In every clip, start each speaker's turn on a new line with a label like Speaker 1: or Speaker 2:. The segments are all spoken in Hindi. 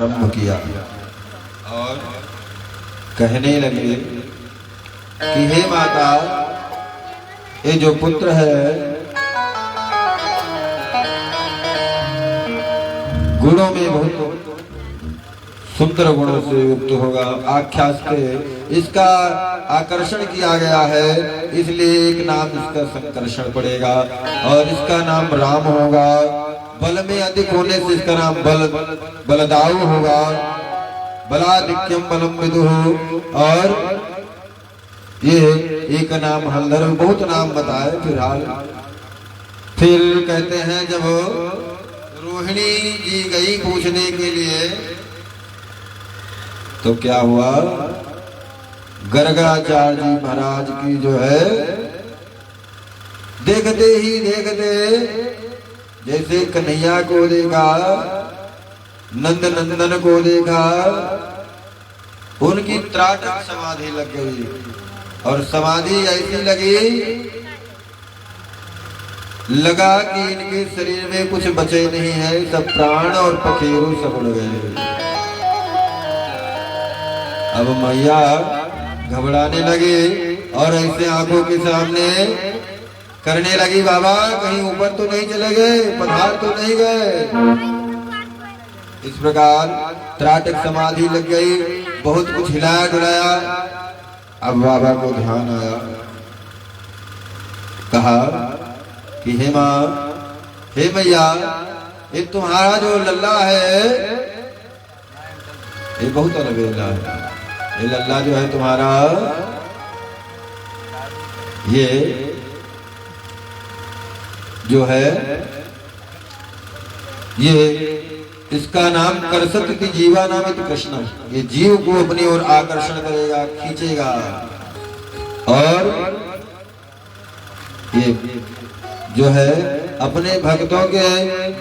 Speaker 1: आरंभ किया और कहने लगे कि हे माता, ये जो पुत्र है गुणों में बहुत सुंदर गुणों से युक्त होगा। आख्यास के इसका आकर्षण किया गया है, इसलिए एक नाम इसका संकर्षण पड़ेगा और इसका नाम राम होगा। बल में अधिक होने से इसका नाम बलदाऊ होगा। बलाधिक्यम बलम विदुः। और ये एक नाम हल्दर, बहुत नाम बताए। फिर कहते हैं जब रोहिणी जी गई पूछने के लिए तो क्या हुआ, गर्गाचार्य जी महाराज की जो है देखते ही देखते जैसे कन्हैया को देखा, नंद नंदन को देखा, उनकी त्राटक समाधि लग गई। और समाधि ऐसी लगा कि इनके शरीर में कुछ बचे नहीं है, सब प्राण और पखेरु सब उड़ गए। अब मैया घबराने लगे और ऐसे आंखों के सामने करने लगी, बाबा कहीं ऊपर तो नहीं चले गए, पधार तो नहीं गए। इस प्रकार त्राटक समाधि लग गई, बहुत कुछ हिलाया डुलाया। अब बाबा को ध्यान आया, कहा कि हे माँ, हे मैया, ये तुम्हारा जो लल्ला है ये बहुत अलबेला है। ये लल्ला जो है तुम्हारा, ये जो है ये इसका नाम करसत की जीवा नामित कृष्ण। ये जीव को अपनी ओर आकर्षण करेगा, खींचेगा। और ये जो है अपने भक्तों के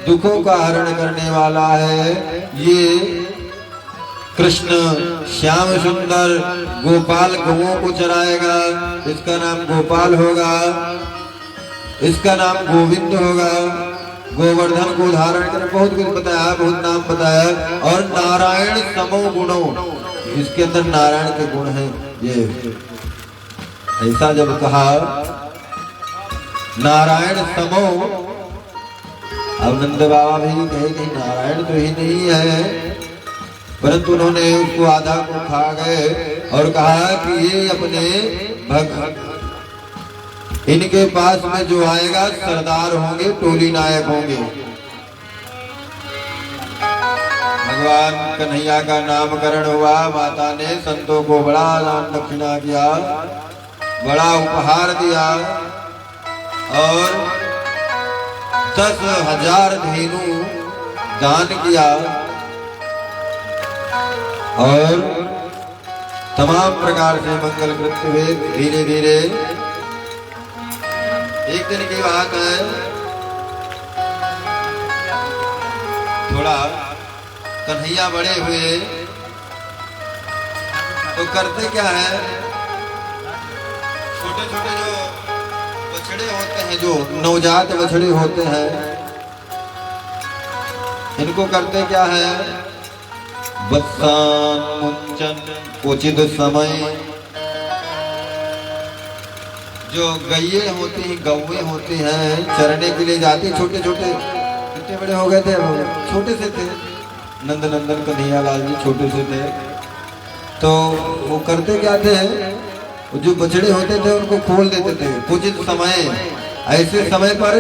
Speaker 1: दुखों का हरण करने वाला है। ये कृष्ण श्याम सुंदर गोपाल गौओं को चराएगा, इसका नाम गोपाल होगा। इसका नाम गोविंद होगा। गोवर्धन को धारण कर, बहुत कुछ बताया, बहुत नाम बताया। और नारायण समो गुणों, इसके अंदर नारायण के गुण हैं। ये ऐसा जब कहा नारायण समो, अब नंद बाबा भी कहे कि नारायण तो ही नहीं है, परंतु उन्होंने उसको आधा को खा गए और कहा कि ये अपने भक्त, इनके पास में जो आएगा सरदार होंगे, टोली नायक होंगे। भगवान कन्हैया का नामकरण हुआ। माता ने संतों को बड़ा दान दक्षिणा किया, बड़ा उपहार दिया और 10,000 धेनु दान किया और तमाम प्रकार से मंगल कृत्य हुए। धीरे धीरे एक दिन की बात है, थोड़ा कन्हैया बड़े हुए तो करते क्या है, छोटे छोटे जो बछड़े होते हैं, जो नवजात बछड़े होते हैं, इनको करते क्या है, बत्सान मुंचन उचित समय। जो गैये होती हैं, गौवे होती हैं, चरने के लिए जाती, छोटे छोटे, कितने बड़े हो गए थे, छोटे से थे, नंद नंदन कन्हैया लाल जी छोटे से थे। तो वो करते क्या थे, जो बछड़े होते थे उनको खोल देते थे उचित समय, ऐसे समय पर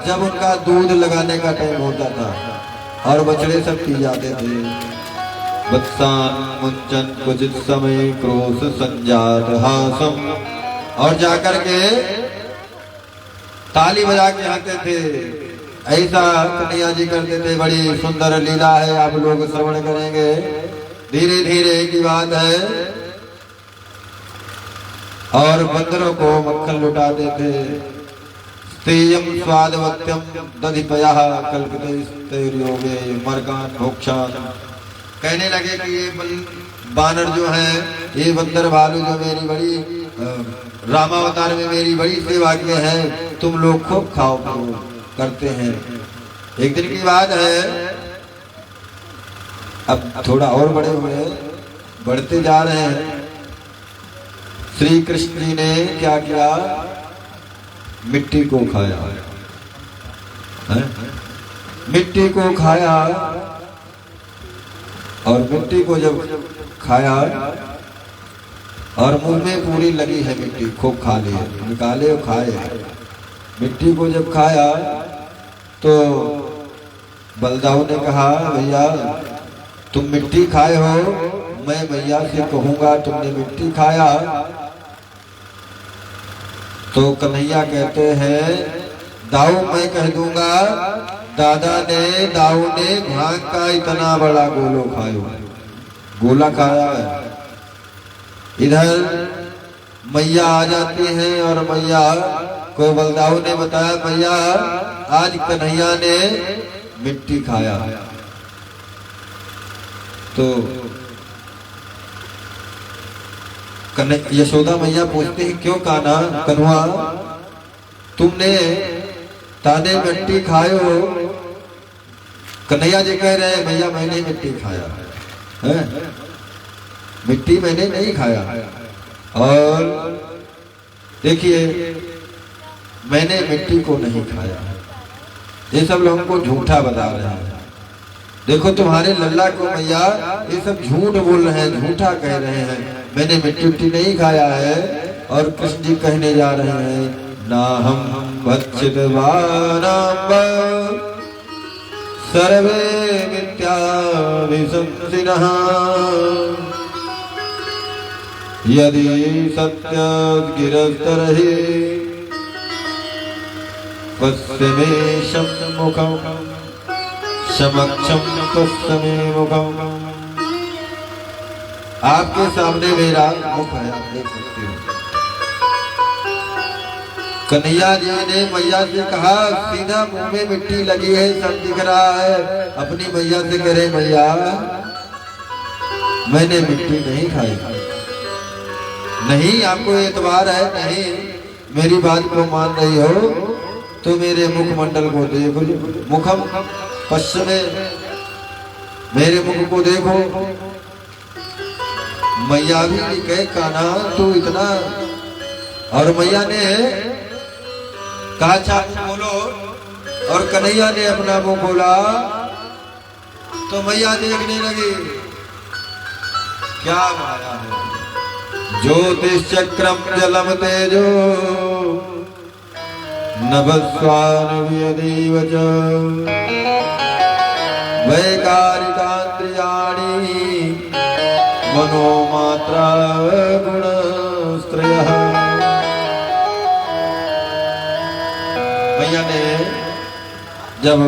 Speaker 1: जब उनका दूध लगाने का टाइम होता था और बछड़े सब पी जाते थे। बत्सान मुंचन उचित समय क्रोध संजात हासम, और जाकर के ताली बजा के आते थे। ऐसा कन्हैया जी करते थे। बड़ी सुंदर लीला है, आप लोग श्रवण करेंगे। धीरे धीरे की बात है। और बंदरों को मक्खन लुटाते थे। स्तेयम स्वादवत्यम दधिपयः कल्पितैर्योगे मर्गान् भोक्षान्। कहने लगे कि ये बानर जो है, ये बंदर भालू जो मेरी बड़ी रामावतार में मेरी बड़ी सेवा के हैं, तुम लोग खूब खाओ पियो करते हैं। एक दिन की बात है, अब थोड़ा और बड़े हुए, बढ़ते जा रहे हैं। श्री कृष्ण जी ने क्या किया, मिट्टी को खाया है? मिट्टी को खाया, और मिट्टी को जब खाया और मुंह में पूरी लगी है मिट्टी, खूब खा ली, निकाले और खाए। मिट्टी को जब खाया तो बलदाऊ ने कहा, भैया तुम मिट्टी खाए हो, मैं भैया से कहूंगा तुमने मिट्टी खाया। तो कन्हैया कहते हैं, दाऊ मैं कह दूंगा दादा ने, दाऊ ने भांग का इतना बड़ा गोलो खायो, गोला खाया है। इधर मैया आ जाती हैं और मैया को बलदाऊ ने बताया, मैया आज कन्हैया ने मिट्टी खाया। तो यशोदा मैया पूछती है, क्यों कान्हा, कन्हुआ तुमने ताने मिट्टी खायो? कन्हैया जी कह रहे हैं, भैया मैंने मिट्टी खाया है, मिट्टी मैंने नहीं खाया। और देखिए मैंने मिट्टी को नहीं खाया, ये सब लोगों को झूठा बता रहे हैं। देखो तुम्हारे लल्ला को मैया ये सब झूठ बोल रहे हैं, झूठा कह रहे हैं, मैंने मिट्टी नहीं खाया है। और कृष्ण जी कहने जा रहे हैं, ना हम भक्षितवानां सर्वे मिथ्याभिसंसिनः यदि सत्य गिरस्तरहि पश्चिमे सम्मुखं समक्षं पश्चिमे मुखं। आपके सामने मेरा मुख है, आप देख सकते हो। कन्हैया जी ने मैया से कहा, सीधा मुंह में मिट्टी लगी है, सब दिख रहा है। अपनी मैया से करे, मैया मैंने मिट्टी नहीं खाई। नहीं आपको एतबार है, नहीं मेरी बात को मान रही हो तो मेरे मुखमंडल को देखो, मुखम पश्चिमे, मेरे मुख को देखो। मैया भी कहे, कान्हा तू इतना, और मैया ने कहा चाप बोलो, और कन्हैया ने अपना मुंह खोला तो मैया देखने लगी, क्या माया है। ज्योतिष चक्रम जलम तेजो नभस्वान व्यदीव च वैकारिकान्द्रियाणि मनोमात्रा गुणस्त्रयः। मैया ने जब